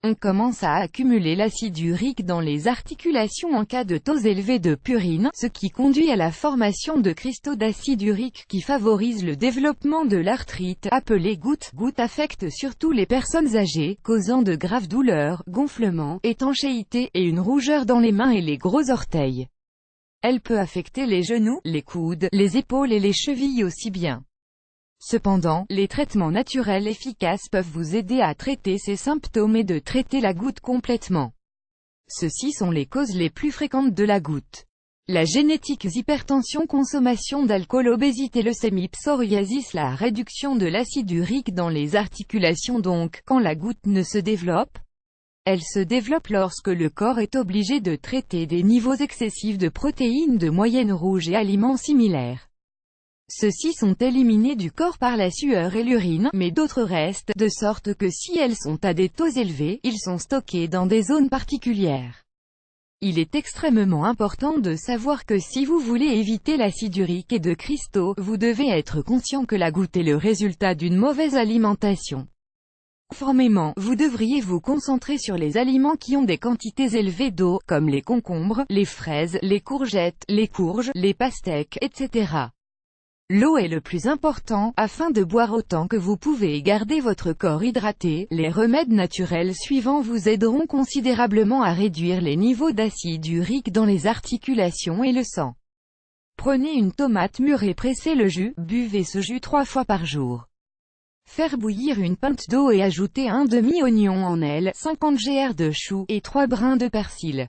On commence à accumuler l'acide urique dans les articulations en cas de taux élevés de purine, ce qui conduit à la formation de cristaux d'acide urique qui favorisent le développement de l'arthrite, appelée goutte. Goutte affecte surtout les personnes âgées, causant de graves douleurs, gonflements, étanchéité, et une rougeur dans les mains et les gros orteils. Elle peut affecter les genoux, les coudes, les épaules et les chevilles aussi bien. Cependant, les traitements naturels efficaces peuvent vous aider à traiter ces symptômes et de traiter la goutte complètement. Ceci sont les causes les plus fréquentes de la goutte. La génétique, hypertension, consommation d'alcool, obésité, leucémie, psoriasis, la réduction de l'acide urique dans les articulations. Donc, quand la goutte ne se développe, elle se développe lorsque le corps est obligé de traiter des niveaux excessifs de protéines de moyenne rouge et aliments similaires. Ceux-ci sont éliminés du corps par la sueur et l'urine, mais d'autres restent, de sorte que si elles sont à des taux élevés, ils sont stockés dans des zones particulières. Il est extrêmement important de savoir que si vous voulez éviter l'acide urique et de cristaux, vous devez être conscient que la goutte est le résultat d'une mauvaise alimentation. Conformément, vous devriez vous concentrer sur les aliments qui ont des quantités élevées d'eau, comme les concombres, les fraises, les courgettes, les courges, les pastèques, etc. L'eau est le plus important, afin de boire autant que vous pouvez et garder votre corps hydraté. Les remèdes naturels suivants vous aideront considérablement à réduire les niveaux d'acide urique dans les articulations et le sang. Prenez une tomate mûre et pressez le jus, buvez ce jus 3 fois par jour. Faire bouillir une pinte d'eau et ajouter un demi-oignon en aile, 50 g de choux, et 3 brins de persil.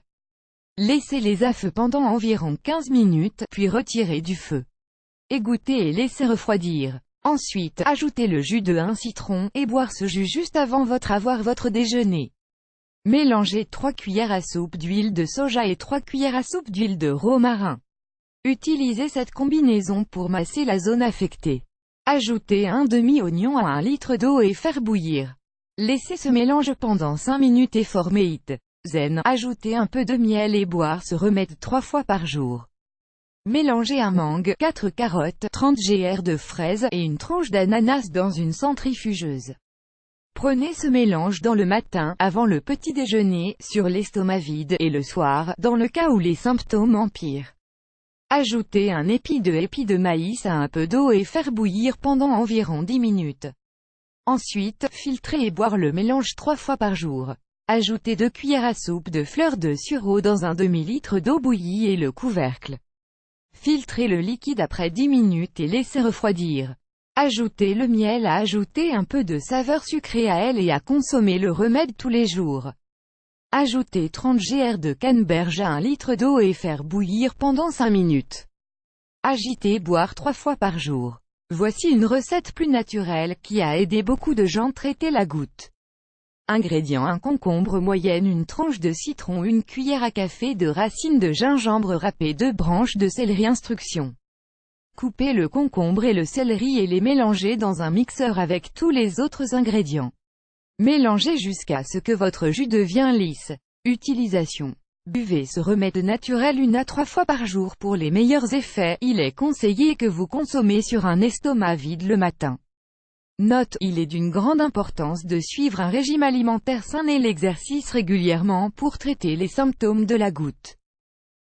Laissez-les à feu pendant environ 15 minutes, puis retirez du feu. Égouttez et laissez refroidir. Ensuite, ajoutez le jus de un citron, et boire ce jus juste avant votre déjeuner. Mélangez 3 cuillères à soupe d'huile de soja et 3 cuillères à soupe d'huile de romarin. Utilisez cette combinaison pour masser la zone affectée. Ajoutez un demi-oignon à 1 litre d'eau et faire bouillir. Laissez ce mélange pendant 5 minutes et formez zen. Ajoutez un peu de miel et boire ce remède 3 fois par jour. Mélangez un mangue, 4 carottes, 30 g de fraises, et une tranche d'ananas dans une centrifugeuse. Prenez ce mélange dans le matin, avant le petit déjeuner, sur l'estomac vide, et le soir, dans le cas où les symptômes empirent. Ajoutez un épi de maïs à un peu d'eau et faire bouillir pendant environ 10 minutes. Ensuite, filtrez et boire le mélange 3 fois par jour. Ajoutez 2 cuillères à soupe de fleurs de sureau dans un demi-litre d'eau bouillie et le couvercle. Filtrez le liquide après 10 minutes et laissez refroidir. Ajoutez le miel, à ajouter un peu de saveur sucrée à elle et à consommer le remède tous les jours. Ajoutez 30 g de canneberge à 1 litre d'eau et faire bouillir pendant 5 minutes. Agiter, boire 3 fois par jour. Voici une recette plus naturelle qui a aidé beaucoup de gens à traiter la goutte. Ingrédients: un concombre moyenne, une tranche de citron, une cuillère à café de racines de gingembre râpées, 2 branches de céleri. Instructions. Coupez le concombre et le céleri et les mélangez dans un mixeur avec tous les autres ingrédients. Mélangez jusqu'à ce que votre jus devienne lisse. Utilisation. Buvez ce remède naturel 1 à 3 fois par jour pour les meilleurs effets. Il est conseillé que vous consommez sur un estomac vide le matin. Note: il est d'une grande importance de suivre un régime alimentaire sain et l'exercice régulièrement pour traiter les symptômes de la goutte.